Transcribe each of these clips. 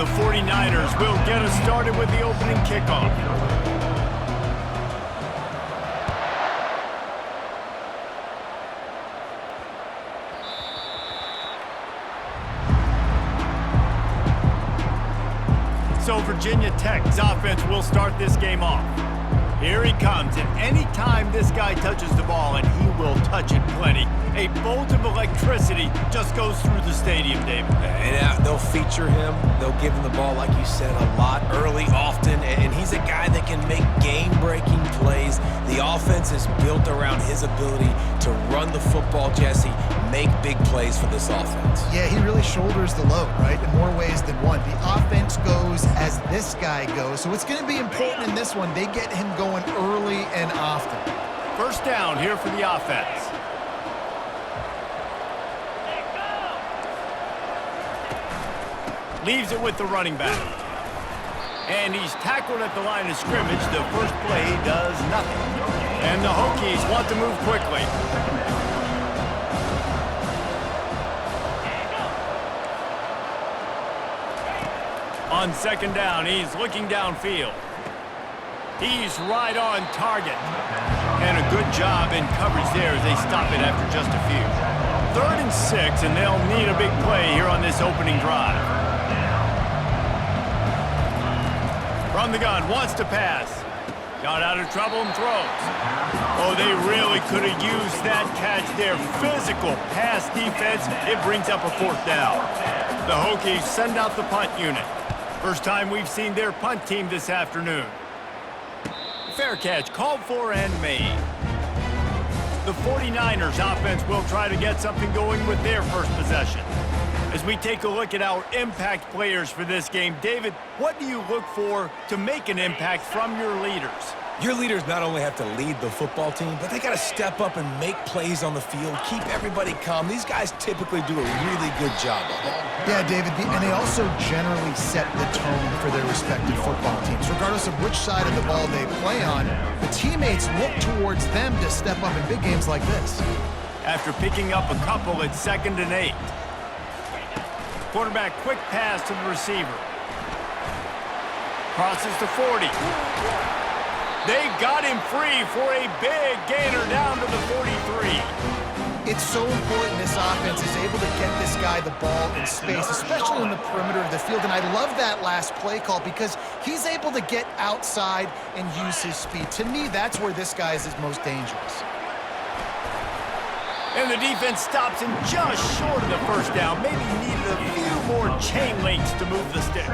the 49ers will get us started with the opening kickoff. So Virginia Tech's offense will start this game off. Here he comes, and anytime this guy touches the ball, and he will touch it plenty, a bolt of electricity just goes through the stadium, David. And they'll feature him. They'll give him the ball, like you said, a lot, early, often, and he's a guy that can make game-breaking plays. The offense is built around his ability to run the football, Jesse, make big plays for this offense. Yeah, he really shoulders the load, right, in more ways than one. The offense goes as this guy goes, so it's going to be important in this one. They get him going early and often. First down here for the offense. Leaves it with the running back. And he's tackled at the line of scrimmage. The first play does nothing. And the Hokies want to move quickly. On second down, he's looking downfield. He's right on target. And a good job in coverage there as they stop it after just a few. 3rd and 6, and they'll need a big play here on this opening drive. From the gun, wants to pass. Got out of trouble and throws. Oh, they really could have used that catch there. Physical pass defense. It brings up a 4th down. The Hokies send out the punt unit. First time we've seen their punt team this afternoon. Fair catch, called for and made. The 49ers offense will try to get something going with their first possession. As we take a look at our impact players for this game, David, what do you look for to make an impact from your leaders? Your leaders not only have to lead the football team, but they got to step up and make plays on the field, keep everybody calm. These guys typically do a really good job of it. Yeah, David, and they also generally set the tone for their respective football teams. Regardless of which side of the ball they play on, the teammates look towards them to step up in big games like this. After picking up a couple at 2nd and 8. Quarterback quick pass to the receiver. Crosses to 40. They got him free for a big gainer down to the 43. It's so important this offense is able to get this guy the ball in space, especially in the perimeter of the field. And I love that last play call because he's able to get outside and use his speed. To me, that's where this guy is his most dangerous. And the defense stops him just short of the first down. Maybe needed a few more chain links to move the sticks.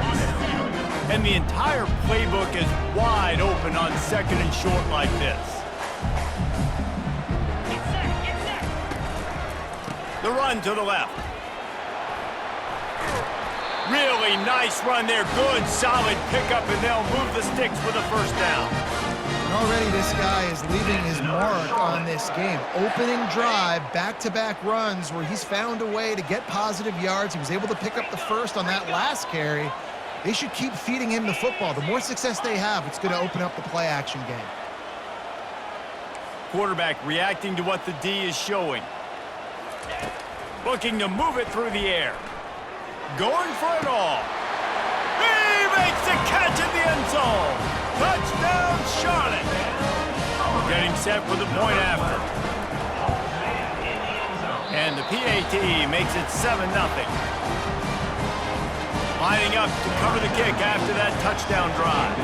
And the entire playbook is wide open on 2nd and short like this. The run to the left. Really nice run there. Good, solid pickup, and they'll move the sticks for the first down. And already this guy is leaving his mark on this game. Opening drive, back-to-back runs where he's found a way to get positive yards. He was able to pick up the first on that last carry. They should keep feeding him the football. The more success they have, it's going to open up the play-action game. Quarterback reacting to what the D is showing. Looking to move it through the air. Going for it all. He makes the catch in the end zone. Touchdown, Charlotte. Getting set for the point after. And the PAT makes it 7-0. Lining up to cover the kick after that touchdown drive.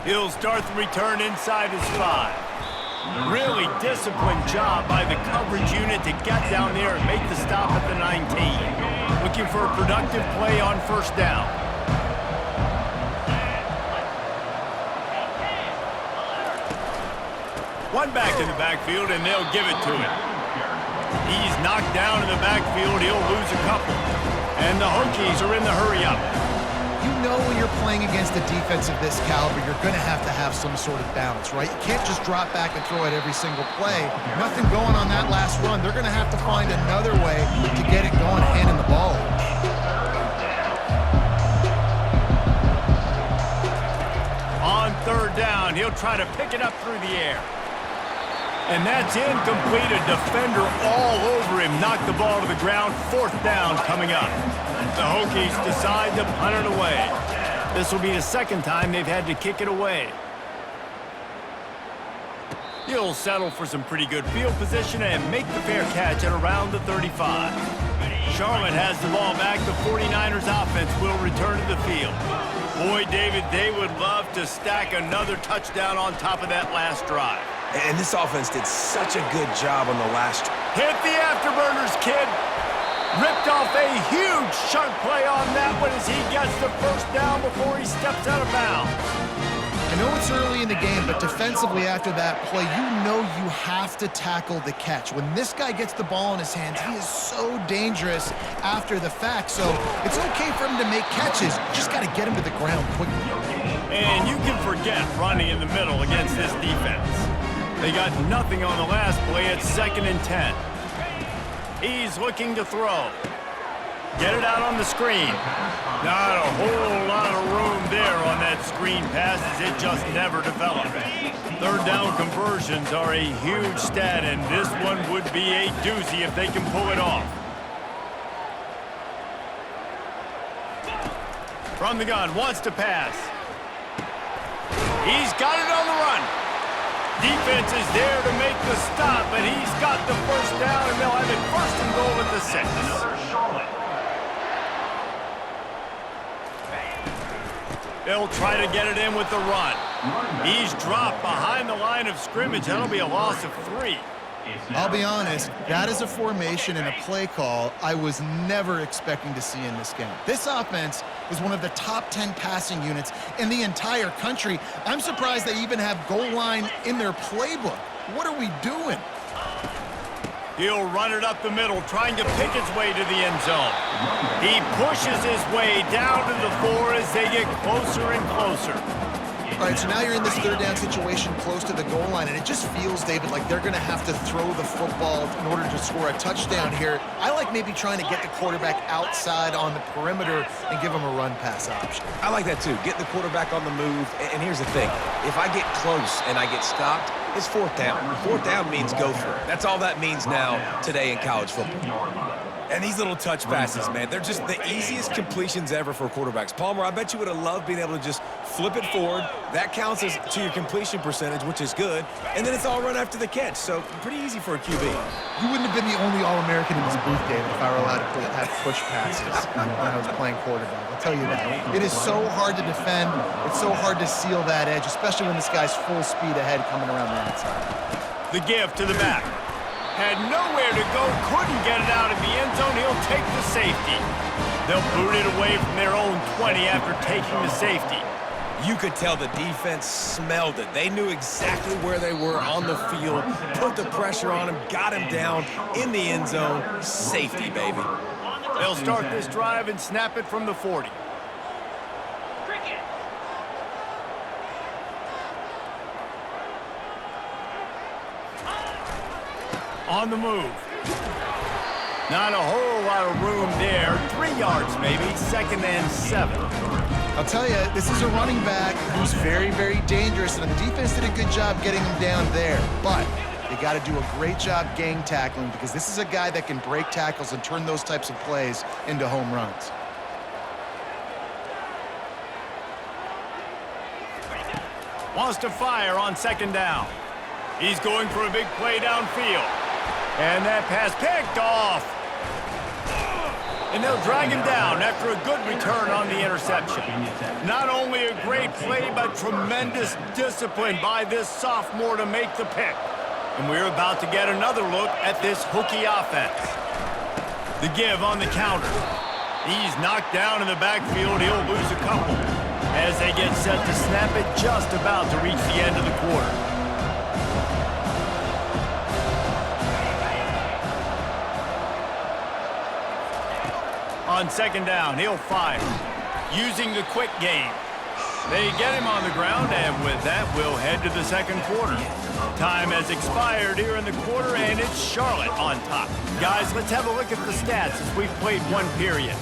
He'll start the return inside his 5. Really disciplined job by the coverage unit to get down there and make the stop at the 19. Looking for a productive play on first down. One back in the backfield, and they'll give it to him. He's knocked down in the backfield. He'll lose a couple. And the Hokies are in the hurry-up. You know when you're playing against a defense of this caliber, you're going to have some sort of balance, right? You can't just drop back and throw it every single play. Nothing going on that last run. They're going to have to find another way to get it going, handing the ball. On 3rd down, he'll try to pick it up through the air. And that's incomplete. A defender all over him. Knocked the ball to the ground. 4th down coming up. The Hokies decide to punt it away. This will be the 2nd time they've had to kick it away. He'll settle for some pretty good field position and make the fair catch at around the 35. Charlotte has the ball back. The 49ers offense will return to the field. Boy, David, they would love to stack another touchdown on top of that last drive. And this offense did such a good job on the last. Hit the afterburners, kid. Ripped off a huge chunk play on that one as he gets the 1st down before he steps out of bounds. I know it's early in the game, but defensively after that play, you know you have to tackle the catch. When this guy gets the ball in his hands, he is so dangerous after the fact. So it's okay for him to make catches. Just got to get him to the ground quickly. And you can forget running in the middle against this defense. They got nothing on the last play. It's 2nd and 10. He's looking to throw. Get it out on the screen. Not a whole lot of room there on that screen pass as it just never developed. 3rd down conversions are a huge stat, and this one would be a doozy if they can pull it off. From the gun, wants to pass. He's got it on the run. Defense is there to make the stop, but he's got the 1st down, and they'll have it 1st and goal at the 6. They'll try to get it in with the run. He's dropped behind the line of scrimmage. That'll be a loss of 3. I'll be honest, that is a formation and a play call I was never expecting to see in this game. This offense is one of the top 10 passing units in the entire country. I'm surprised they even have goal line in their playbook. What are we doing? He'll run it up the middle, trying to pick his way to the end zone. He pushes his way down to the 4 as they get closer and closer. All right, so now you're in this 3rd down situation close to the goal line, and it just feels, David, like they're going to have to throw the football in order to score a touchdown here. I like maybe trying to get the quarterback outside on the perimeter and give him a run-pass option. I like that too. Get the quarterback on the move. And here's the thing. If I get close and I get stopped, it's 4th down. 4th down means go for it. That's all that means now today in college football. And these little touch passes, man, they're just the easiest completions ever for quarterbacks. Palmer, I bet you would have loved being able to just flip it forward. That counts as to your completion percentage, which is good. And then it's all run after the catch, so pretty easy for a QB. You wouldn't have been the only All-American in this booth, David, if I were allowed to have push passes when I was playing quarterback. I'll tell you that. It is so hard to defend. It's so hard to seal that edge, especially when this guy's full speed ahead coming around the outside. The give to the back. Had nowhere to go, couldn't get it out of the end zone. He'll take the safety. They'll boot it away from their own 20 after taking the safety. You could tell the defense smelled it. They knew exactly where they were on the field, put the pressure on him, got him down in the end zone. Safety, baby. They'll start this drive and snap it from the 40. On the move. Not a whole lot of room there. 3 yards maybe, 2nd and 7. I'll tell you, this is a running back who's very, very dangerous, and the defense did a good job getting him down there. But they got to do a great job gang tackling because this is a guy that can break tackles and turn those types of plays into home runs. Wants to fire on 2nd down. He's going for a big play downfield. And that pass picked off. And they'll drag him down after a good return on the interception. Not only a great play, but tremendous discipline by this sophomore to make the pick. And we're about to get another look at this Hokie offense. The give on the counter. He's knocked down in the backfield. He'll lose a couple as they get set to snap it just about to reach the end of the quarter. On 2nd down, he'll fire, using the quick game. They get him on the ground, and with that, we'll head to the 2nd quarter. Time has expired here in the quarter, and it's Charlotte on top. Guys, let's have a look at the stats as we've played 1 period.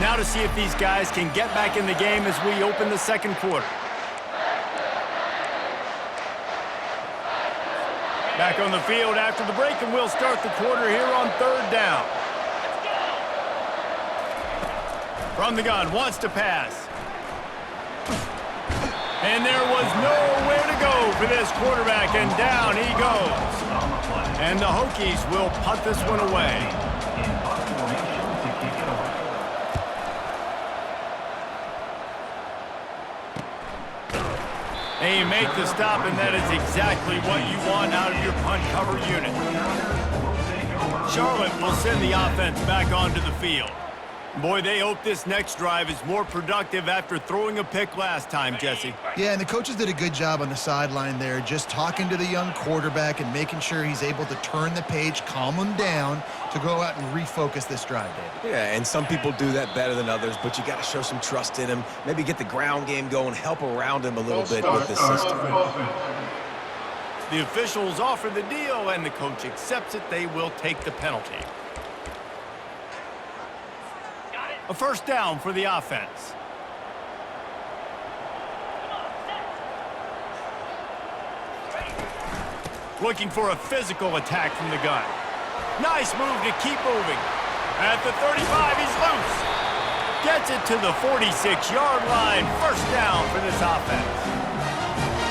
Now to see if these guys can get back in the game as we open the 2nd quarter. Back on the field after the break, and we'll start the quarter here on 3rd down. From the gun, wants to pass. And there was nowhere to go for this quarterback, and down he goes. And the Hokies will punt this one away. And you make the stop, and that is exactly what you want out of your punt cover unit. Charlotte will send the offense back onto the field. Boy, they hope this next drive is more productive after throwing a pick last time, Jesse. Yeah, and the coaches did a good job on the sideline there, just talking to the young quarterback and making sure he's able to turn the page, calm him down to go out and refocus this drive, David. Yeah, and some people do that better than others, but you got to show some trust in him. Maybe get the ground game going, help around him a little bit with the system. The officials offer the deal, and the coach accepts it. They will take the penalty. A 1st down for the offense. Looking for a physical attack from the gun. Nice move to keep moving. At the 35, he's loose. Gets it to the 46-yard line. 1st down for this offense.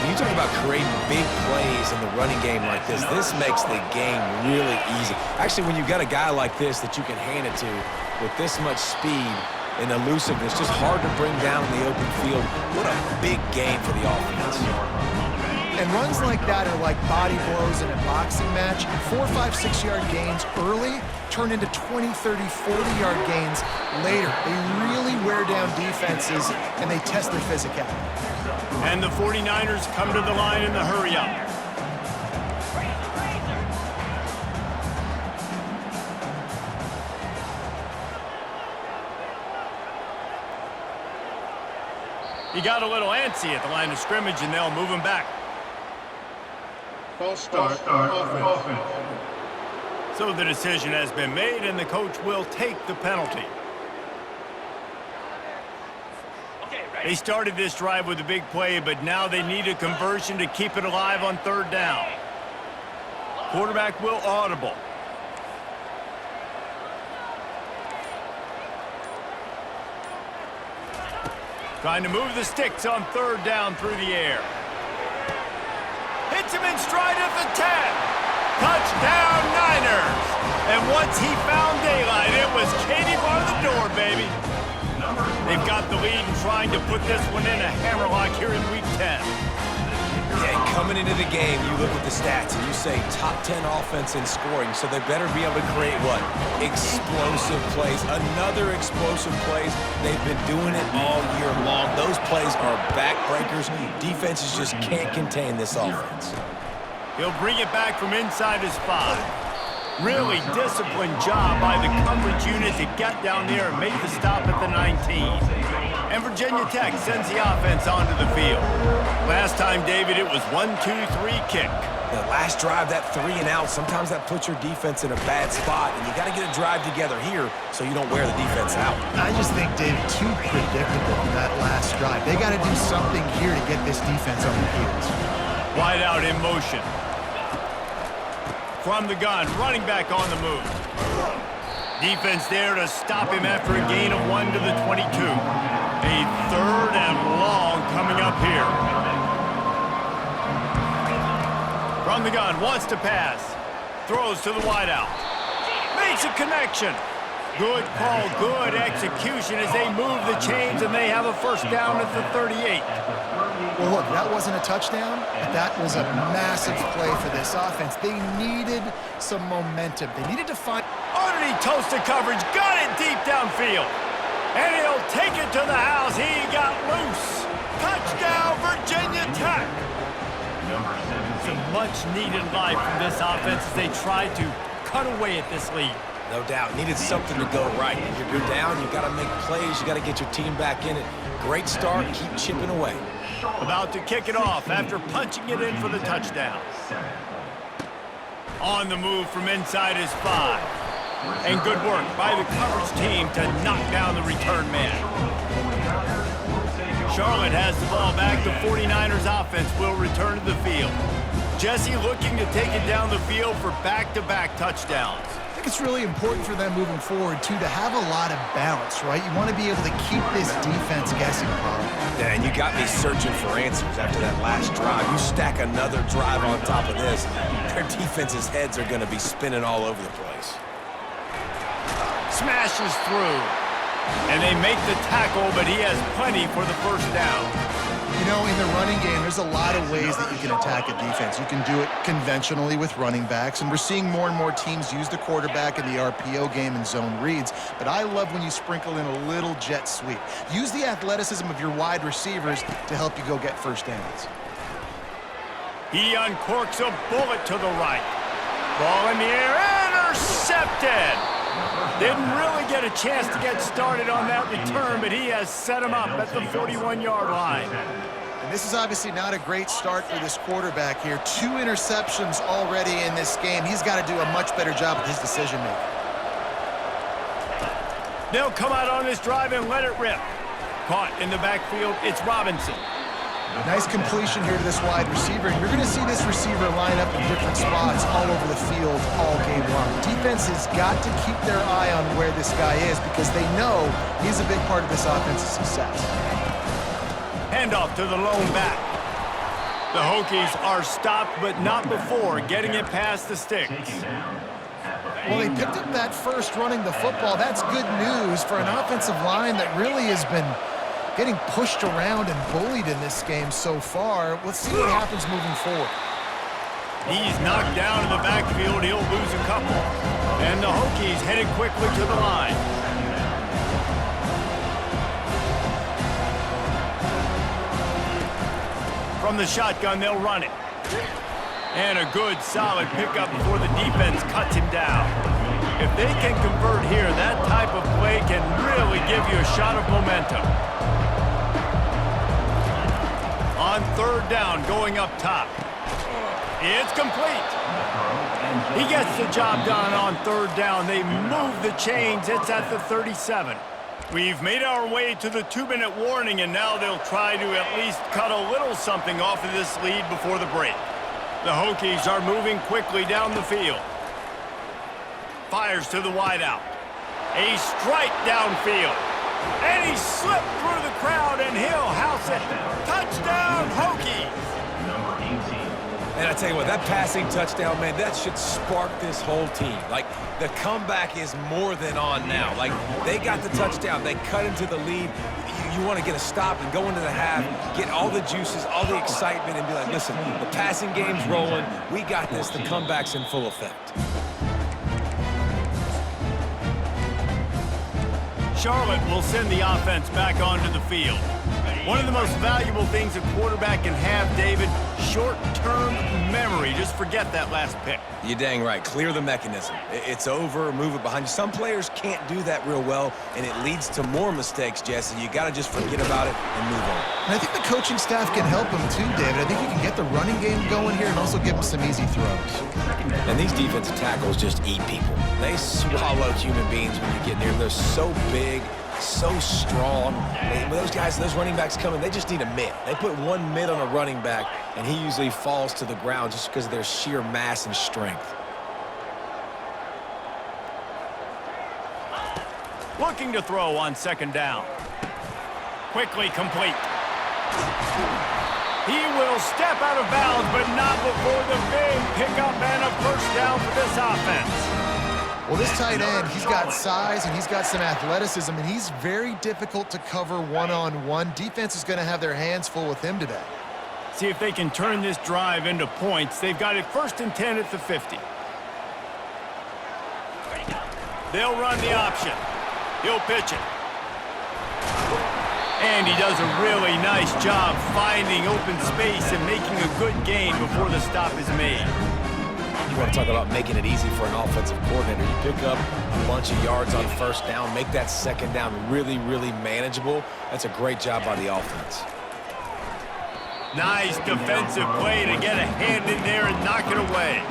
When you talk about creating big plays in the running game like this, this makes the game really easy. Actually, when you've got a guy like this that you can hand it to with this much speed and elusiveness, just hard to bring down in the open field. What a big game for the offense. And runs like that are like body blows in a boxing match. 4, 5, 6-yard gains early turn into 20, 30, 40-yard gains later. They really wear down defenses, and they test their physicality. And the 49ers come to the line in the hurry-up. He got a little antsy at the line of scrimmage, and they'll move him back. False start, offense. So the decision has been made, and the coach will take the penalty. They started this drive with a big play, but now they need a conversion to keep it alive on 3rd down. Quarterback will audible. Trying to move the sticks on 3rd down through the air. Hits him in stride at the 10. Touchdown, Niners. And once he found daylight, it was Katie bar the door, baby. They've got the lead and trying to put this one in a hammerlock here in Week 10. Yeah, coming into the game, you look at the stats and you say top 10 offense in scoring, so they better be able to create what? Explosive plays. Another explosive plays. They've been doing it all year long. Those plays are backbreakers. Defenses just can't contain this offense. He'll bring it back from inside his 5. Really disciplined job by the coverage unit to get down there and make the stop at the 19. And Virginia Tech sends the offense onto the field. Last time, David, it was 1-2-3 kick. The last drive, that 3 and out, sometimes that puts your defense in a bad spot, and you got to get a drive together here so you don't wear the defense out. I just think, David, too predictable that last drive. They got to do something here to get this defense on their heels. Wide out in motion. From the gun, running back on the move. Defense there to stop him after a gain of 1 to the 22. A 3rd and long coming up here. From the gun, wants to pass. Throws to the wideout. Makes a connection. Good call, good execution as they move the chains, and they have a 1st down at the 38. Well, look, that wasn't a touchdown, but that was a massive play for this offense. They needed some momentum. They needed to find... Underneath toasted coverage, got it deep downfield. And he'll take it to the house. He got loose. Touchdown, Virginia Tech. Some much-needed life from this offense as they try to cut away at this lead. No doubt. Needed something to go right. If you're down, you got to make plays. You got to get your team back in it. Great start. Keep chipping away. About to kick it off after punching it in for the touchdown. On the move from inside his 5. And good work by the coverage team to knock down the return man. Charlotte has the ball back. The 49ers offense will return to the field. Jesse looking to take it down the field for back-to-back touchdowns. I think it's really important for them moving forward, too, to have a lot of balance, right? You want to be able to keep this defense guessing, Paul. Yeah, and you got me searching for answers after that last drive. You stack another drive on top of this, their defense's heads are going to be spinning all over the place. Smashes through. And they make the tackle, but he has plenty for the first down. You know, in the running game, there's a lot of ways that you can attack a defense. You can do it conventionally with running backs, and we're seeing more and more teams use the quarterback in the RPO game and zone reads, but I love when you sprinkle in a little jet sweep. Use the athleticism of your wide receivers to help you go get first downs. He uncorks a bullet to the right. Ball in the air, intercepted! Didn't really get a chance to get started on that return, but he has set him up at the 41-yard line. And this is obviously not a great start for this quarterback here. 2 interceptions already in this game. He's got to do a much better job with his decision-making. They'll come out on this drive and let it rip. Caught in the backfield, it's Robinson. Nice completion here to this wide receiver, and you're going to see this receiver line up in different spots all over the field all game long. Defense has got to keep their eye on where this guy is because they know he's a big part of this offense's success. Handoff to the lone back. The Hokies are stopped, but not before getting it past the sticks. Well, they picked up that first running the football. That's good news for an offensive line that really has been getting pushed around and bullied in this game so far. Let's see what happens moving forward. He's knocked down in the backfield. He'll lose a couple. And the Hokies headed quickly to the line. From the shotgun, they'll run it. And a good, solid pickup before the defense cuts him down. If they can convert here, that type of play can really give you a shot of momentum. On third down, going up top. It's complete. He gets the job done on third down. They move the chains. It's at the 37. We've made our way to the 2-minute warning, and now they'll try to at least cut a little something off of this lead before the break. The Hokies are moving quickly down the field. Fires to the wideout. A strike downfield. And he slipped through the crowd, and he'll house it. Touchdown, Hokies! And I tell you what, that passing touchdown, man, that should spark this whole team. Like, the comeback is more than on now. Like, they got the touchdown. They cut into the lead. You want to get a stop and go into the half, get all the juices, all the excitement, and be like, listen, the passing game's rolling. We got this. The comeback's in full effect. Charlotte will send the offense back onto the field. One of the most valuable things a quarterback can have, David, short-term memory. Just forget that last pick. You're dang right. Clear the mechanism. It's over, move it behind you. Some players can't do that real well, and it leads to more mistakes, Jesse. You got to just forget about it and move on. And I think the coaching staff can help him too, David. I think you can get the running game going here and also give him some easy throws. And these defensive tackles just eat people. They swallow human beings when you get near them. They're so big, so strong. When those guys, those running backs come in, they just need a mid. They put one mid on a running back, and he usually falls to the ground just because of their sheer mass and strength. Looking to throw on second down. Quickly complete. He will step out of bounds, but not before the big pickup and a first down for this offense. Well, this tight end, he's got size and he's got some athleticism, and he's very difficult to cover one-on-one. Defense is going to have their hands full with him today. See if they can turn this drive into points. They've got it 1st and 10 at the 50. They'll run the option. He'll pitch it. And he does a really nice job finding open space and making a good gain before the stop is made. You want to talk about making it easy for an offensive coordinator. You pick up a bunch of yards on first down, make that second down really, really manageable. That's a great job by the offense. Nice defensive play to get a hand in there and knock it away.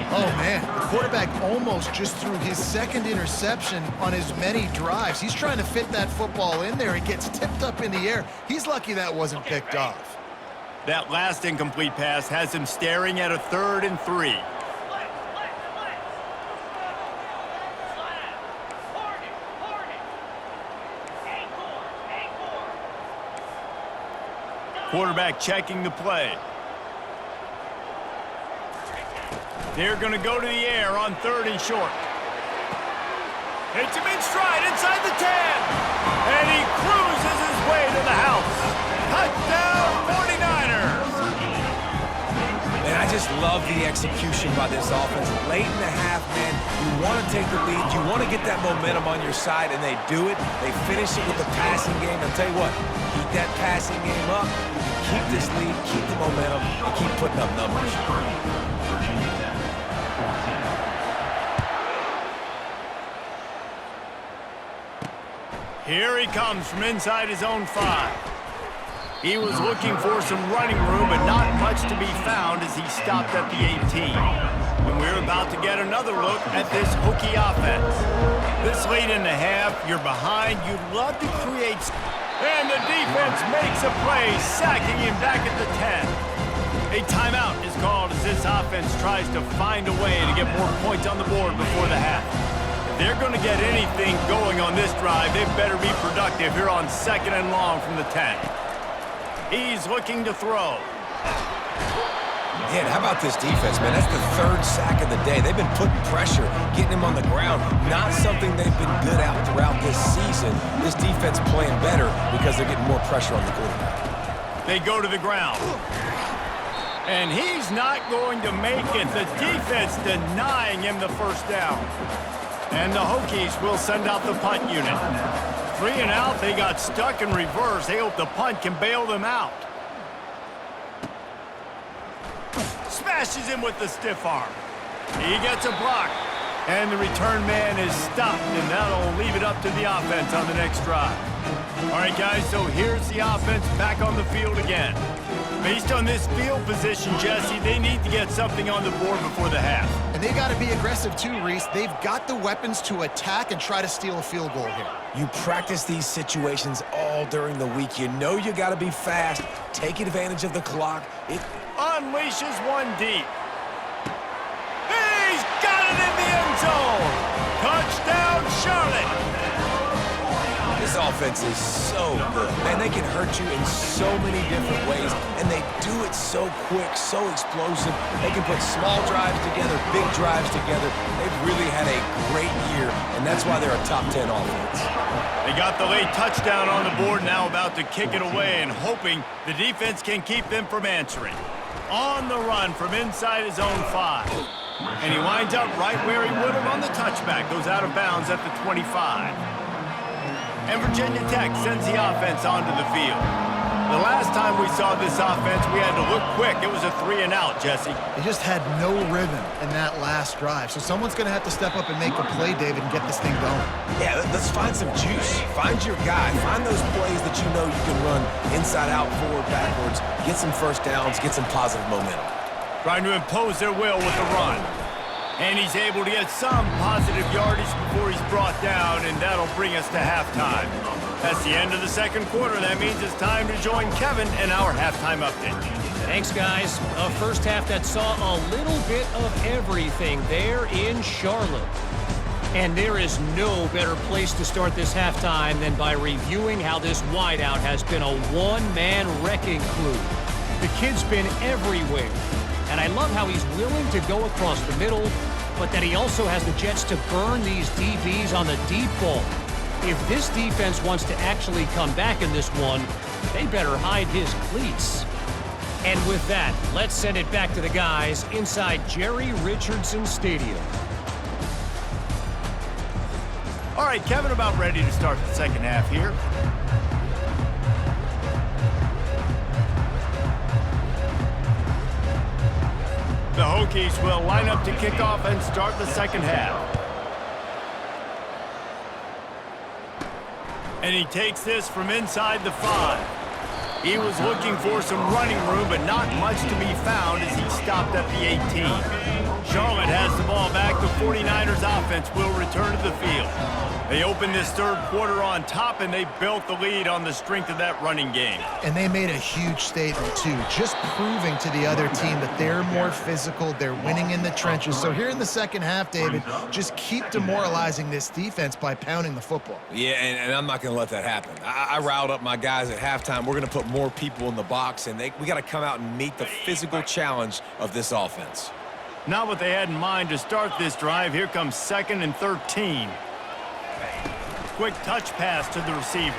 Oh, man, the quarterback almost just threw his second interception on as many drives. He's trying to fit that football in there. It gets tipped up in the air. He's lucky that wasn't picked off. That last incomplete pass has him staring at a 3rd and 3. Quarterback checking the play. They're going to go to the air on 3rd and short. Hits him in stride inside the 10. And he cruises his way to the house. Touchdown 49ers. Man, I just love the execution by this offense. Late in the half, man, you want to take the lead. You want to get that momentum on your side, and they do it. They finish it with the passing game. I'll tell you what, keep that passing game up. You can keep this lead, keep the momentum, and keep putting up numbers. Here he comes from inside his own 5. He was looking for some running room, but not much to be found as he stopped at the 18. And we're about to get another look at this Hokie offense. This late in the half, you're behind, you'd love to create... And the defense makes a play, sacking him back at the 10. A timeout is called as this offense tries to find a way to get more points on the board before the half. If they're going to get anything going on this drive, they better be productive here on 2nd and long from the 10. He's looking to throw. Man, how about this defense, man? That's the 3rd sack of the day. They've been putting pressure, getting him on the ground. Not something they've been good at throughout this season. This defense playing better because they're getting more pressure on the quarterback. They go to the ground. And he's not going to make it. The defense denying him the first down. And the Hokies will send out the punt unit. 3 and out, they got stuck in reverse. They hope the punt can bail them out. Smashes him with the stiff arm. He gets a block. And the return man is stopped, and that'll leave it up to the offense on the next drive. All right, guys, so here's the offense back on the field again. Based on this field position, Jesse, they need to get something on the board before the half. And they got to be aggressive too, Reese. They've got the weapons to attack and try to steal a field goal here. You practice these situations all during the week. You know you got to be fast, take advantage of the clock. It unleashes one deep. He's got it in the end zone. Touchdown, Charlotte. This offense is so good. Man, they can hurt you in so many different ways, and they do it so quick, so explosive. They can put small drives together, big drives together. They've really had a great year, and that's why they're a top 10 offense. They got the late touchdown on the board, now about to kick it away and hoping the defense can keep them from answering. On the run from inside his own 5. And he winds up right where he would have on the touchback. Goes out of bounds at the 25. And Virginia Tech sends the offense onto the field. The last time we saw this offense, we had to look quick. It was a 3 and out, Jesse. They just had no rhythm in that last drive. So someone's going to have to step up and make a play, David, and get this thing going. Yeah, let's find some juice. Find your guy. Find those plays that you know you can run inside out, forward, backwards. Get some first downs. Get some positive momentum. Trying to impose their will with the run. And he's able to get some positive yardage before he's brought down, and that'll bring us to halftime. That's the end of the 2nd quarter. That means it's time to join Kevin in our halftime update. Thanks, guys. A first half that saw a little bit of everything there in Charlotte. And there is no better place to start this halftime than by reviewing how this wideout has been a one-man wrecking crew. The kid's been everywhere. And I love how he's willing to go across the middle, but that he also has the jets to burn these DBs on the deep ball. If this defense wants to actually come back in this one, they better hide his cleats. And with that, let's send it back to the guys inside Jerry Richardson Stadium. All right, Kevin, about ready to start the 2nd half here. The Hokies will line up to kick off and start the 2nd half. And he takes this from inside the 5. He was looking for some running room, but not much to be found as he stopped at the 18. Charlotte has the ball back. The 49ers offense will return to the field. They opened this third quarter on top, and they built the lead on the strength of that running game. And they made a huge statement, too, just proving to the other team that they're more physical, they're winning in the trenches. So here in the second half, David, just keep demoralizing this defense by pounding the football. Yeah, and I'm not going to let that happen. I riled up my guys at halftime. We're going to put more people in the box, and we got to come out and meet the physical challenge of this offense. Not what they had in mind to start this drive. Here comes 2nd and 13. Quick touch pass to the receiver.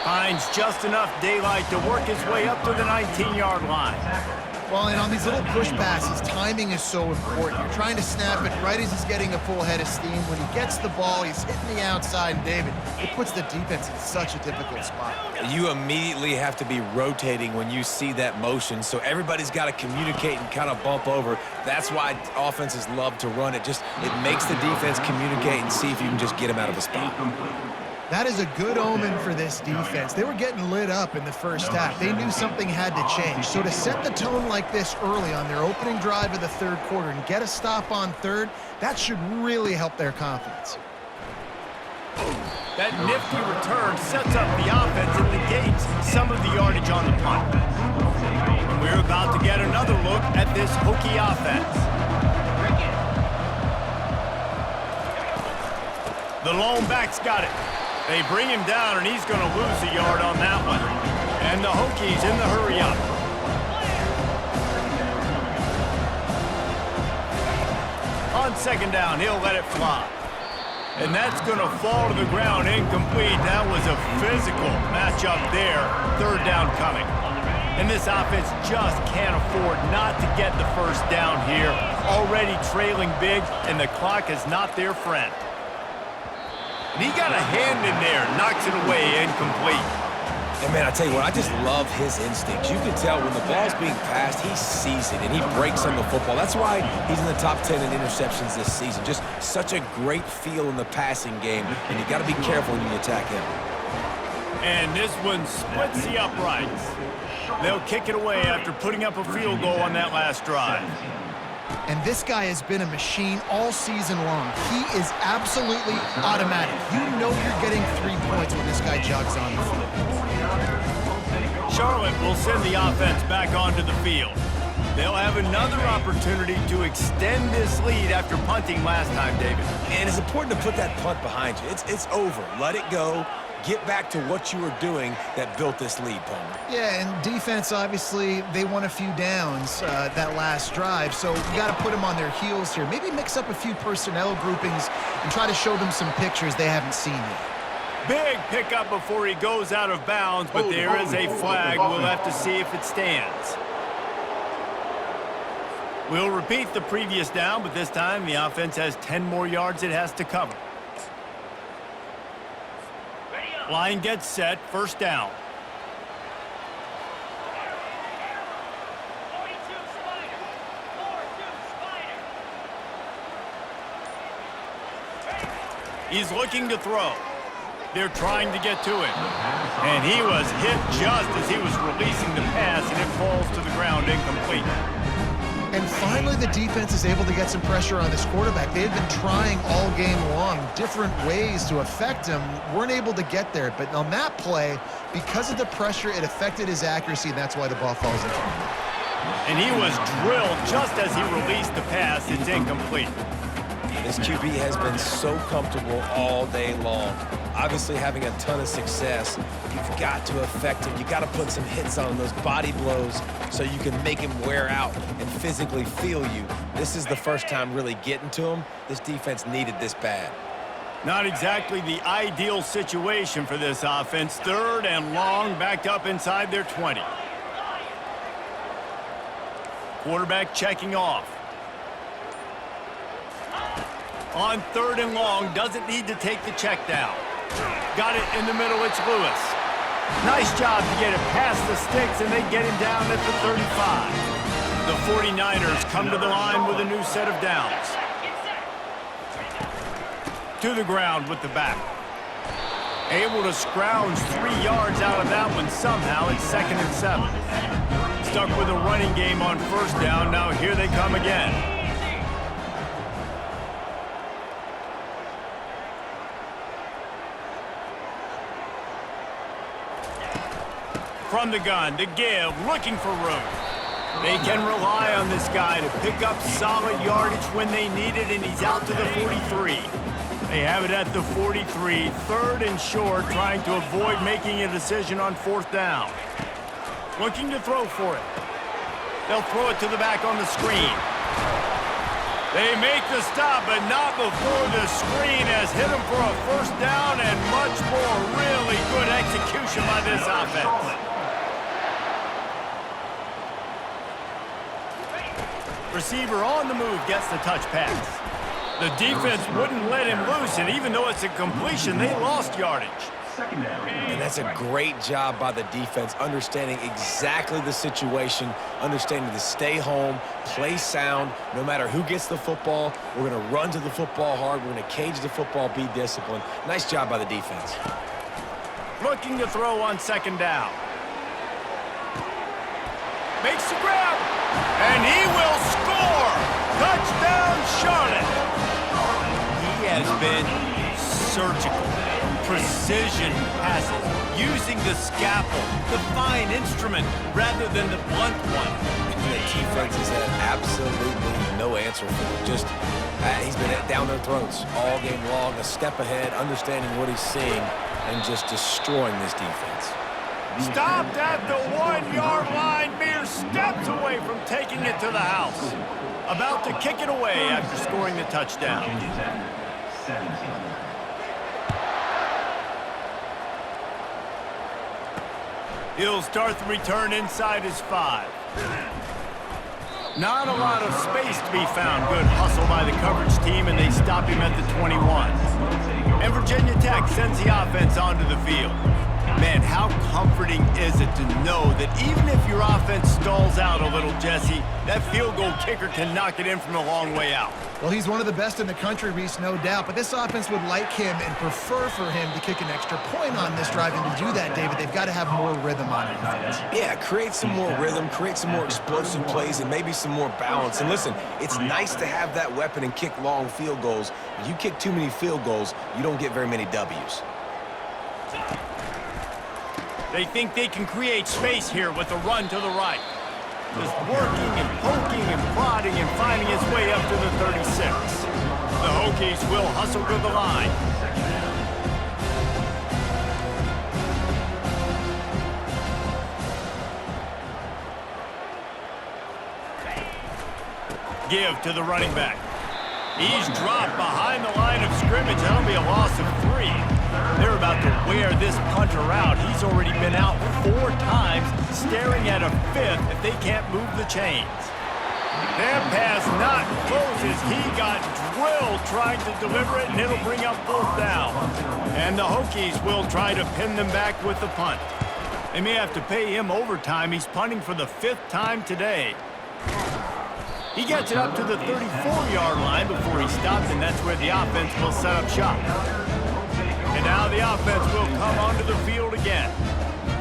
Finds just enough daylight to work his way up to the 19-yard line. Well, and on these little push passes, timing is so important. You're trying to snap it right as he's getting a full head of steam. When he gets the ball, he's hitting the outside, and David, it puts the defense in such a difficult spot. You immediately have to be rotating when you see that motion, so everybody's got to communicate and kind of bump over. That's why offenses love to run it. It makes the defense communicate and see if you can just get him out of a spot. That is a good omen for this defense. They were getting lit up in the first half. They knew something had to change. So to set the tone like this early on their opening drive of the third quarter and get a stop on third, that should really help their confidence. That nifty return sets up the offense and negates some of the yardage on the punt. And we're about to get another look at this Hokie offense. The lone back's got it. They bring him down, and he's going to lose a yard on that one. And the Hokies in the hurry up. On 2nd down, he'll let it fly. And that's going to fall to the ground incomplete. That was a physical matchup there. 3rd down coming. And this offense just can't afford not to get the first down here. Already trailing big, and the clock is not their friend. And he got a hand in there, knocks it away, incomplete. And, man, I tell you what, I just love his instincts. You can tell when the ball's being passed, he sees it, and he breaks on the football. That's why he's in the top 10 in interceptions this season. Just such a great feel in the passing game, and you got to be careful when you attack him. And this one splits the uprights. They'll kick it away after putting up a field goal on that last drive. And this guy has been a machine all season long. He is absolutely automatic. You know you're getting 3 points when this guy jogs on the field. Charlotte will send the offense back onto the field. They'll have another opportunity to extend this lead after punting last time, David. And it's important to put that punt behind you. It's over. Let it go. Get back to what you were doing that built this lead, Palmer. Yeah, and defense, obviously, they won a few downs that last drive, so you got to put them on their heels here. Maybe mix up a few personnel groupings and try to show them some pictures they haven't seen yet. Big pickup before he goes out of bounds, but there is a flag. We'll have to see if it stands. We'll repeat the previous down, but this time the offense has 10 more yards it has to cover. Line gets set, 1st down. He's looking to throw. They're trying to get to him. And he was hit just as he was releasing the pass, and it falls to the ground incomplete. And finally, the defense is able to get some pressure on this quarterback. They had been trying all game long different ways to affect him. Weren't able to get there. But on that play, because of the pressure, it affected his accuracy, and that's why the ball falls into him. And he was drilled just as he released the pass. It's incomplete. This QB has been so comfortable all day long. Obviously having a ton of success. You've got to affect him. You got to put some hits on those body blows so you can make him wear out and physically feel you. This is the first time really getting to him. This defense needed this bad. Not exactly the ideal situation for this offense. 3rd and long, backed up inside their 20. Quarterback checking off. On 3rd and long, doesn't need to take the check down. Got it in the middle, it's Lewis. Nice job to get it past the sticks, and they get him down at the 35. The 49ers come to the line with a new set of downs. To the ground with the back. Able to scrounge 3 yards out of that one somehow. It's 2nd and 7. Stuck with a running game on 1st down. Now here they come again. From the gun, to give, looking for room. They can rely on this guy to pick up solid yardage when they need it, and he's out to the 43. They have it at the 43, 3rd and short, trying to avoid making a decision on 4th down. Looking to throw for it. They'll throw it to the back on the screen. They make the stop, but not before the screen has hit them for a 1st down and much more. Really good execution by this offense. Receiver on the move gets the touch pass. The defense wouldn't let him loose, and even though it's a completion, they lost yardage. And that's a great job by the defense, understanding exactly the situation, understanding to stay home, play sound. No matter who gets the football, we're going to run to the football hard. We're going to cage the football, be disciplined. Nice job by the defense. Looking to throw on 2nd down. Makes the grab, and he will score! Touchdown, Charlotte! He has been surgical, precision passes, using the scalpel, the fine instrument, rather than the blunt one. The defense has had absolutely no answer for him. Just, he's been down their throats all game long, a step ahead, understanding what he's seeing, and just destroying this defense. Stopped at the 1-yard line, mere steps away from taking it to the house. About to kick it away after scoring the touchdown. He'll start the return inside his 5. Not a lot of space to be found. Good hustle by the coverage team, and they stop him at the 21. And Virginia Tech sends the offense onto the field. Man, how comforting is it to know that even if your offense stalls out a little, Jesse, that field goal kicker can knock it in from a long way out. Well, he's one of the best in the country, Reese, no doubt. But this offense would like him and prefer for him to kick an extra point on this drive. And to do that, David, they've got to have more rhythm on offense. Yeah, create some more rhythm, create some more explosive plays, and maybe some more balance. And listen, it's nice to have that weapon and kick long field goals. If you kick too many field goals, you don't get very many W's. They think they can create space here with a run to the right. Just working and poking and prodding and finding his way up to the 36. The Hokies will hustle to the line. Give to the running back. He's dropped behind the line of scrimmage. That'll be a loss of 3. They're about to wear this punter out. He's already been out 4 times, staring at a 5th if they can't move the chains. That pass not closes. He got drilled trying to deliver it, and it'll bring up 4th down. And the Hokies will try to pin them back with the punt. They may have to pay him overtime. He's punting for the 5th time today. He gets it up to the 34-yard line before he stops, and that's where the offense will set up shop. And now the offense will come onto the field again.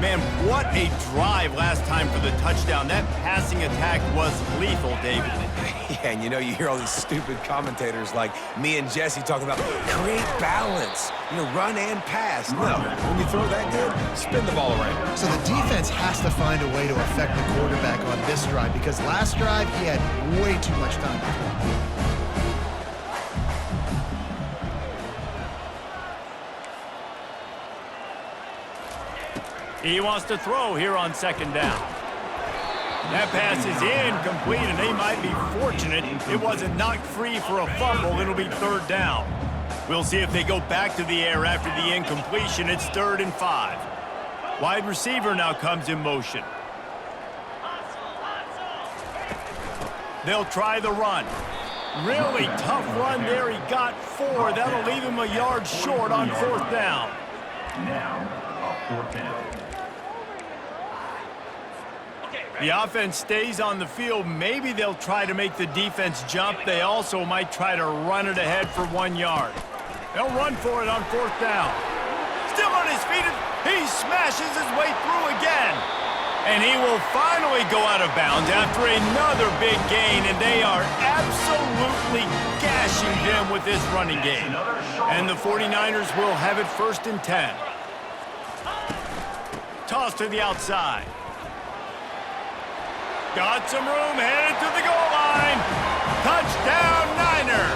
Man, what a drive last time for the touchdown. That passing attack was lethal, David. Yeah, and you know, you hear all these stupid commentators like me and Jesse talking about create balance, you know, run and pass. No, when you throw that good, spin the ball around. So the defense has to find a way to affect the quarterback on this drive, because last drive he had way too much time to throw. He wants to throw here on 2nd down. That pass is incomplete, and they might be fortunate it wasn't knocked free for a fumble. It'll be 3rd down. We'll see if they go back to the air after the incompletion. It's 3rd and 5. Wide receiver now comes in motion. They'll try the run. Really tough run there. He got 4. That'll leave him a yard short on 4th down. Now, 4th down. The offense stays on the field. Maybe they'll try to make the defense jump. They also might try to run it ahead for 1 yard. They'll run for it on 4th down. Still his feet. He smashes his way through again. And he will finally go out of bounds after another big gain, and they are absolutely gashing them with this running game. And the 49ers will have it 1st and 10. Toss to the outside. Got some room, headed to the goal line. Touchdown, Niners!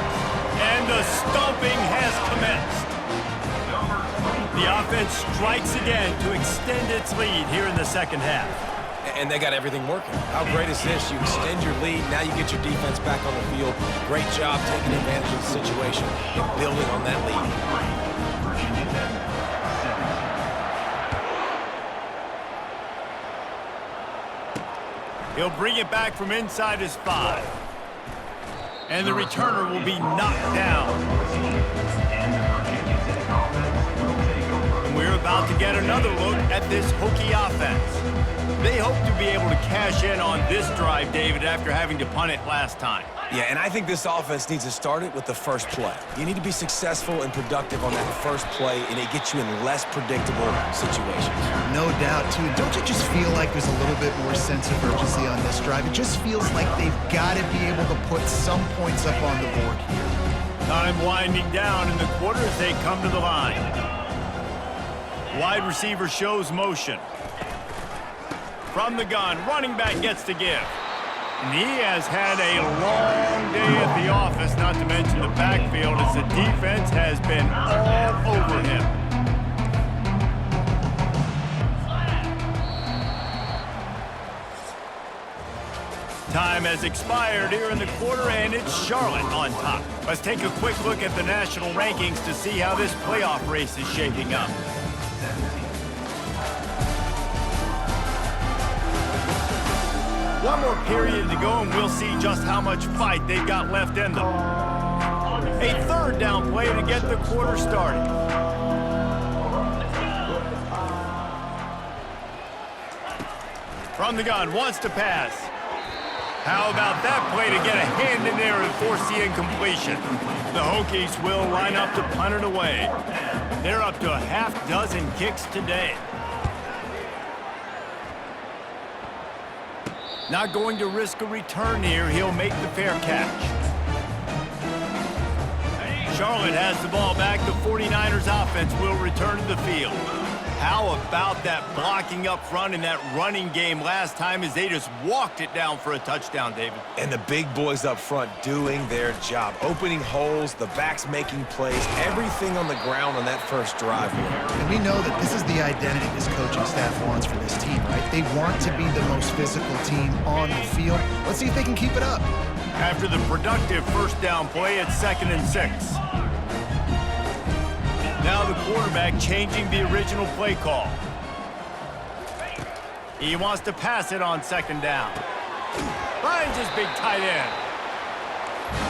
And the stomping has commenced. The offense strikes again to extend its lead here in the second half. And they got everything working. How great is this? You extend your lead, now you get your defense back on the field. Great job taking advantage of the situation and building on that lead. He'll bring it back from inside his 5. And the returner will be knocked down. And we're about to get another look at this Hokie offense. They hope to be able to cash in on this drive, David, after having to punt it last time. Yeah, and I think this offense needs to start it with the first play. You need to be successful and productive on that first play, and it gets you in less predictable situations. No doubt, too. Don't you just feel like there's a little bit more sense of urgency on this drive? It just feels like they've got to be able to put some points up on the board here. Time winding down in the quarter as they come to the line. Wide receiver shows motion. From the gun, running back gets to give. And he has had a long day at the office, not to mention the backfield, as the defense has been all over him. Time has expired here in the quarter, and it's Charlotte on top. Let's take a quick look at the national rankings to see how this playoff race is shaping up. One more period to go, and we'll see just how much fight they've got left in them. A 3rd down play to get the quarter started. From the gun, wants to pass. How about that play to get a hand in there and force the incompletion? The Hokies will line up to punt it away. They're up to a half-dozen kicks today. Not going to risk a return here. He'll make the fair catch. Charlotte has the ball back. The 49ers offense will return to the field. How about that blocking up front in that running game last time as they just walked it down for a touchdown, David? And the big boys up front doing their job. Opening holes, the backs making plays, everything on the ground on that first drive. And we know that this is the identity this coaching staff wants for this team, right? They want to be the most physical team on the field. Let's see if they can keep it up. After the productive 1st down play, it's 2nd and 6. Now the quarterback changing the original play call. He wants to pass it on 2nd down. Finds his big tight end.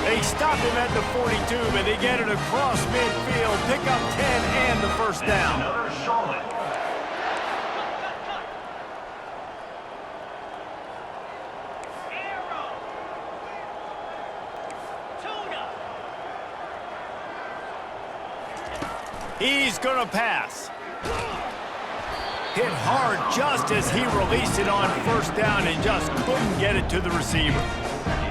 They stop him at the 42, but they get it across midfield, pick up 10 and the 1st down. Another Charlotte. He's going to pass. Hit hard just as he released it on 1st down and just couldn't get it to the receiver.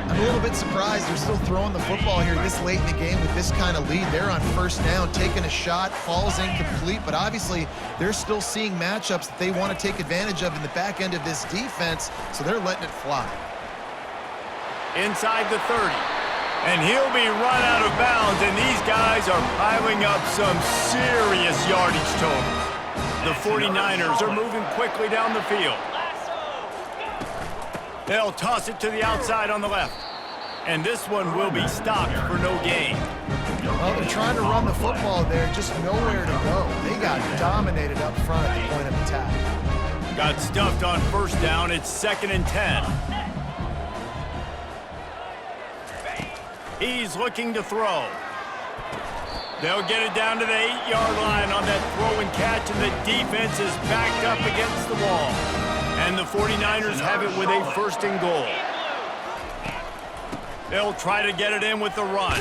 I'm a little bit surprised they're still throwing the football here this late in the game with this kind of lead. They're on 1st down, taking a shot, falls incomplete, but obviously they're still seeing matchups that they want to take advantage of in the back end of this defense, so they're letting it fly. Inside the 30. And he'll be run out of bounds, and these guys are piling up some serious yardage totals. The 49ers are moving quickly down the field. They'll toss it to the outside on the left. And this one will be stopped for no gain. Well, they're trying to run the football there, just nowhere to go. They got dominated up front at the point of attack. Got stuffed on 1st down. It's 2nd and 10. He's looking to throw. They'll get it down to the 8-yard line on that throw and catch, and the defense is backed up against the wall. And the 49ers have it with a 1st and goal. They'll try to get it in with the run.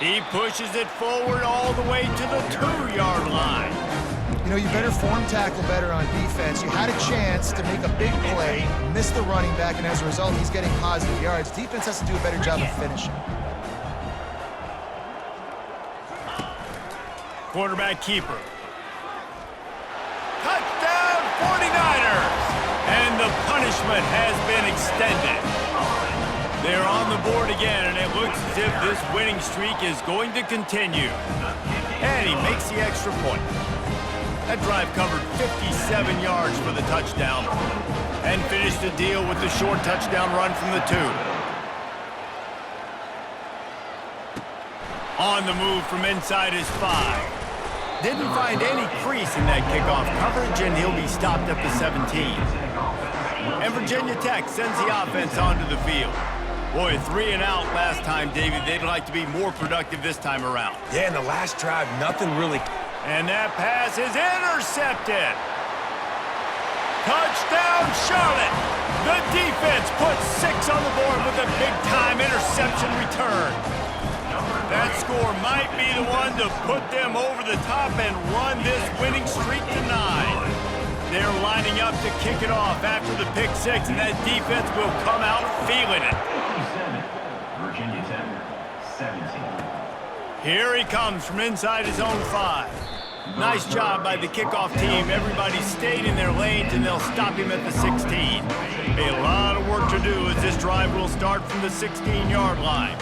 He pushes it forward all the way to the 2-yard line. You know, you better form tackle better on defense. You had a chance to make a big play, missed the running back, and as a result, he's getting positive yards. Defense has to do a better job of finishing. Quarterback keeper. Touchdown 49ers! And the punishment has been extended. They're on the board again, and it looks as if this winning streak is going to continue. And he makes the extra point. That drive covered 57 yards for the touchdown and finished the deal with the short touchdown run from the 2. On the move from inside his 5. Didn't find any crease in that kickoff coverage, and he'll be stopped at the 17. And Virginia Tech sends the offense onto the field. Boy, 3 and out last time, David. They'd like to be more productive this time around. Yeah, in the last drive, nothing really... And that pass is intercepted. Touchdown, Charlotte. The defense puts 6 on the board with a big-time interception return. That score might be the one to put them over the top and run this winning streak to 9. They're lining up to kick it off after the pick 6, and that defense will come out feeling it. Virginia Tech, 17. Here he comes from inside his own 5. Nice job by the kickoff team. Everybody stayed in their lanes, and they'll stop him at the 16. A lot of work to do as this drive will start from the 16-yard line.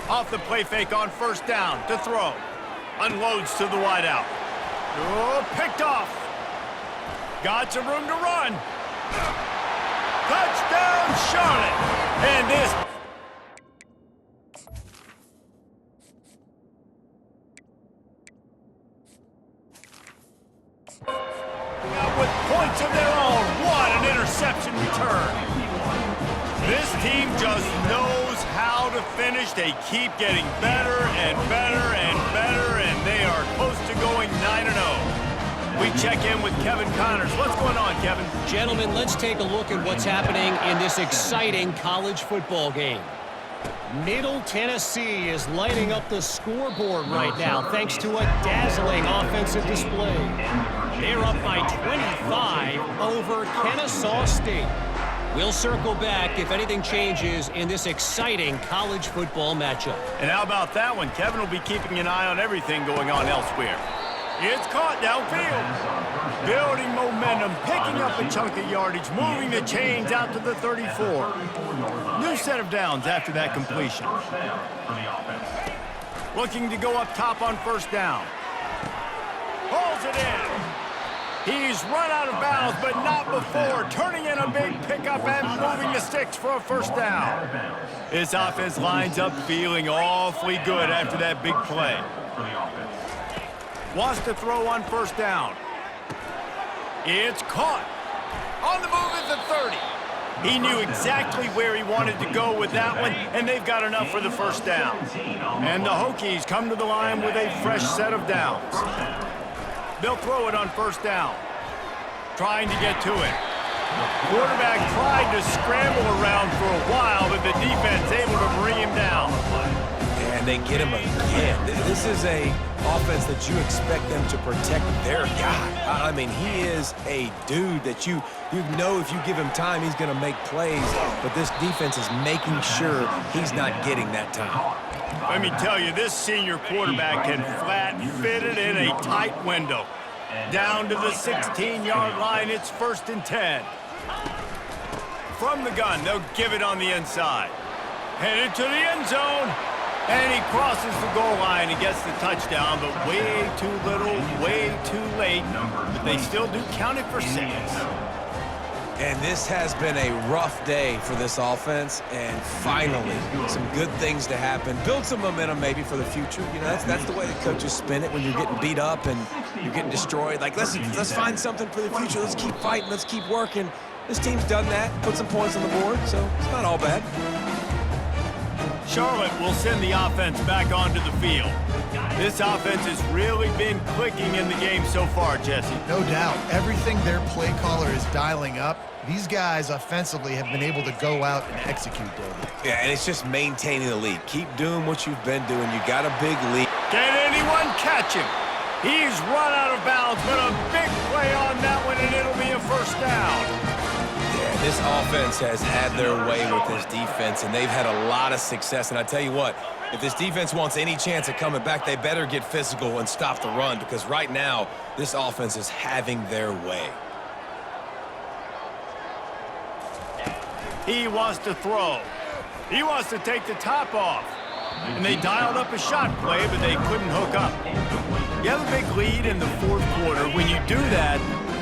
Off the play fake on first down to throw. Unloads to the wideout. Oh, picked off. Got some room to run. Touchdown, Charlotte. And this... with points of their own. What an interception return. This team just knows how to finish. They keep getting better and better and better, and they are close to going 9-0. We check in with Kevin Connors. What's going on, Kevin? Gentlemen, let's take a look at what's happening in this exciting college football game. Middle Tennessee is lighting up the scoreboard right now thanks to a dazzling offensive display. They're up by 25 over Kennesaw State. We'll circle back if anything changes in this exciting college football matchup. And how about that one? Kevin will be keeping an eye on everything going on elsewhere. It's caught downfield. Building momentum, picking up a chunk of yardage, moving the chains out to the 34. New set of downs after that completion. Looking to go up top on first down. Pulls it in. He's run out of bounds, but not before. Turning in a big pickup and moving the sticks for a first down. This offense lines up feeling awfully good after that big play. Wants to throw on first down. It's caught. On the move at the 30. He knew exactly where he wanted to go with that one, and they've got enough for the first down. And the Hokies come to the line with a fresh set of downs. They'll throw it on first down. Trying to get to it. Quarterback tried to scramble around for a while, but the defense able to bring him down. And they get him again. This is a offense that you expect them to protect their guy. I mean, he is a dude that you know if you give him time, he's going to make plays, but this defense is making sure he's not getting that time. Let me tell you, this senior quarterback can flat fit it in a tight window. Down to the 16-yard line, it's 1st and 10. From the gun, they'll give it on the inside. Headed to the end zone. And he crosses the goal line and gets the touchdown, but way too little, way too late. But they still do count it for 6. And this has been a rough day for this offense, and finally, some good things to happen. Build some momentum maybe for the future. You know, that's the way the coaches spin it when you're getting beat up and you're getting destroyed. Like, let's find something for the future. Let's keep fighting. Let's keep working. This team's done that, put some points on the board, so it's not all bad. Charlotte will send the offense back onto the field. This offense has really been clicking in the game so far, Jesse. No doubt. Everything their play caller is dialing up, these guys offensively have been able to go out and execute, David. Yeah, and it's just maintaining the lead. Keep doing what you've been doing. You got a big lead. Can anyone catch him? He's run out of bounds, but a big play on that one, and it'll be a first down. Yeah, this offense has had their way with this defense, and they've had a lot of success. And I tell you what, if this defense wants any chance of coming back, they better get physical and stop the run, because right now, this offense is having their way. He wants to throw. He wants to take the top off. And they dialed up a shot play, but they couldn't hook up. You have a big lead in the fourth quarter. When you do that,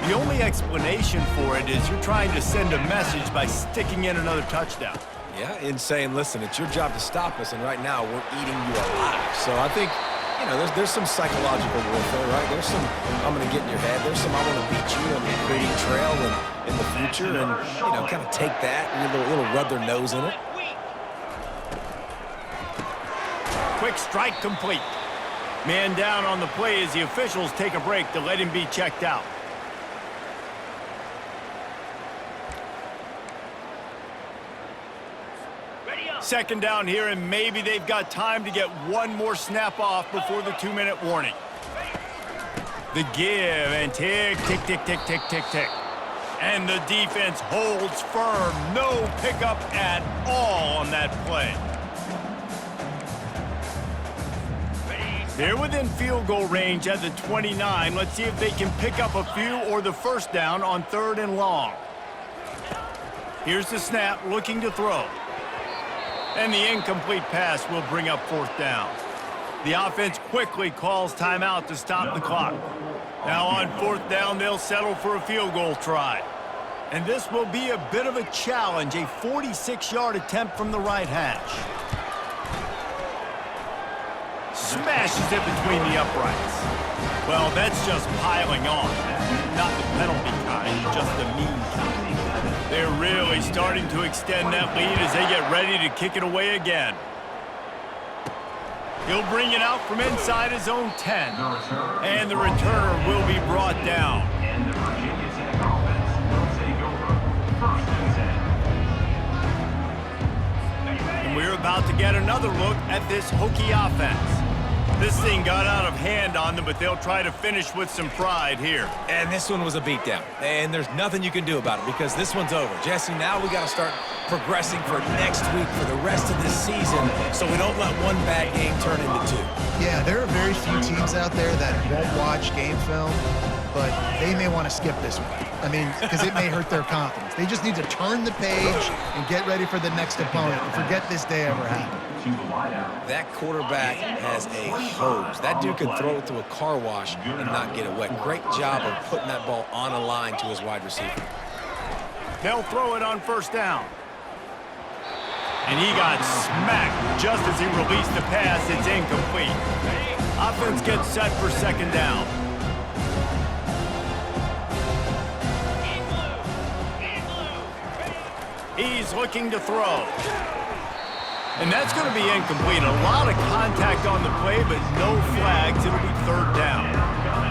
the only explanation for it is you're trying to send a message by sticking in another touchdown. Yeah, and saying, listen, it's your job to stop us, and right now we're eating you alive. So I think, you know, there's some psychological warfare, right? There's some, I'm going to get in your head. There's some, I want to beat you and creating trail in the future, and, you know, kind of take that and a little rub their nose in it. Quick strike complete. Man down on the play as the officials take a break to let him be checked out. Second down here, and maybe they've got time to get one more snap off before the 2-minute warning. The give and tick, tick, tick, tick, tick, tick, tick. And the defense holds firm. No pickup at all on that play. They're within field goal range at the 29. Let's see if they can pick up a few or the first down on 3rd and long. Here's the snap, looking to throw. And the incomplete pass will bring up 4th down. The offense quickly calls timeout to stop the clock. Now on 4th down, they'll settle for a field goal try. And this will be a bit of a challenge, a 46-yard attempt from the right hash. Smashes it between the uprights. Well, that's just piling on. Not the penalty kind, just the mean kind. They're really starting to extend that lead as they get ready to kick it away again. He'll bring it out from inside his own 10. And the returner will be brought down. And the Virginia Tech offense will take over 1st and 10. And we're about to get another look at this Hokie offense. This thing got out of hand on them, but they'll try to finish with some pride here. And this one was a beatdown. And there's nothing you can do about it because this one's over. Jesse, now we got to start progressing for next week for the rest of this season so we don't let one bad game turn into 2. Yeah, there are very few teams out there that won't watch game film, but they may want to skip this one. I mean, because it may hurt their confidence. They just need to turn the page and get ready for the next opponent and forget this day ever happened. That quarterback has a hose. That dude can throw it through a car wash and not get it wet. Great job of putting that ball on a line to his wide receiver. They'll throw it on 1st down. And he got smacked just as he released the pass. It's incomplete. Offense gets set for 2nd down. He's looking to throw. And that's going to be incomplete. A lot of contact on the play, but no flags. It'll be 3rd down.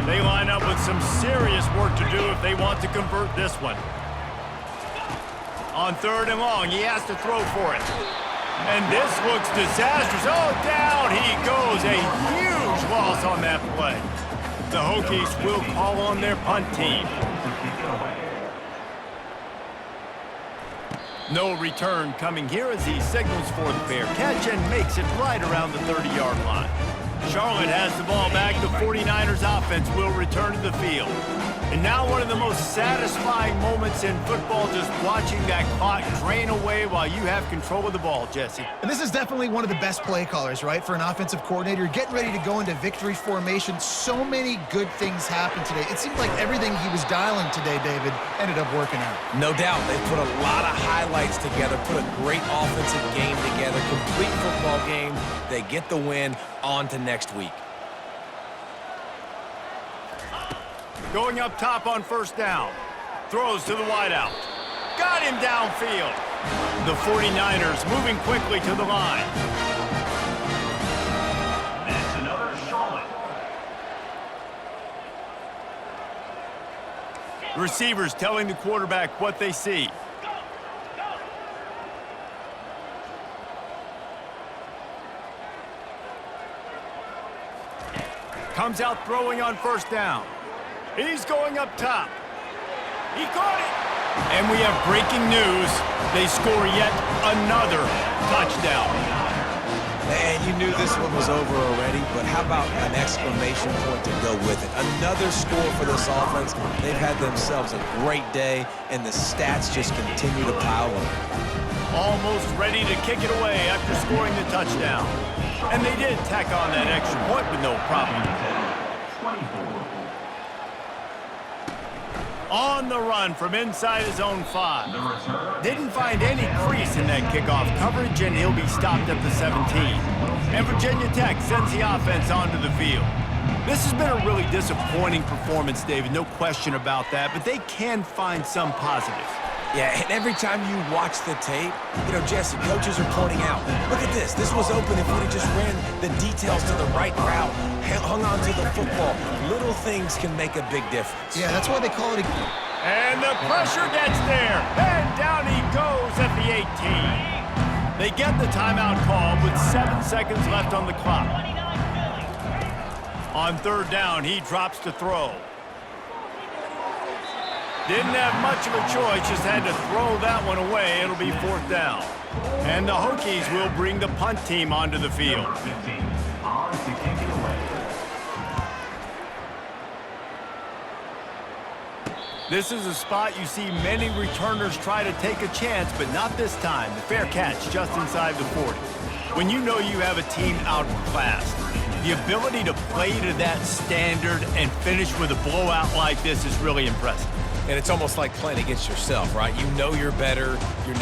They line up with some serious work to do if they want to convert this one. On 3rd and long, he has to throw for it. And this looks disastrous. Oh, down he goes. A huge loss on that play. The Hokies will call on their punt team. No return coming here as he signals for the fair catch and makes it right around the 30-yard line. Charlotte has the ball back. The 49ers offense will return to the field. And now one of the most satisfying moments in football, just watching that clock drain away while you have control of the ball, Jesse. And this is definitely one of the best play callers, right, for an offensive coordinator. Getting ready to go into victory formation. So many good things happened today. It seemed like everything he was dialing today, David, ended up working out. No doubt. They put a lot of highlights together, put a great offensive game together, complete football game. They get the win. On to next week. Going up top on 1st down. Throws to the wideout. Got him downfield. The 49ers moving quickly to the line. That's another Charlotte. Receivers telling the quarterback what they see. comes out throwing on first down. He's going up top. He caught it. And we have breaking news. They score yet another touchdown. And you knew this one was over already, but how about an exclamation point to go with it? Another score for this offense. They've had themselves a great day, and the stats just continue to pile up. Almost ready to kick it away after scoring the touchdown. And they did tack on that extra point with no problem. On the run from inside his own 5. Didn't find any crease in that kickoff coverage, and he'll be stopped at the 17. And Virginia Tech sends the offense onto the field. This has been a really disappointing performance, David, no question about that, but they can find some positives. Yeah, and every time you watch the tape, you know, Jesse, coaches are pointing out, look at this. This was open if we'd have just ran the details to the right route, hung on to the football. Little things can make a big difference. Yeah, that's why they call it a... And the pressure gets there, and down he goes at the 18. They get the timeout call with 7 seconds left on the clock. On third down, he drops to throw. Didn't have much of a choice, just had to throw that one away. It'll be fourth down. And the Hokies will bring the punt team onto the field. This is a spot you see many returners try to take a chance, but not this time. The fair catch just inside the 40. When you know you have a team outclassed, the ability to play to that standard and finish with a blowout like this is really impressive. And it's almost like playing against yourself, right? You know you're better. You know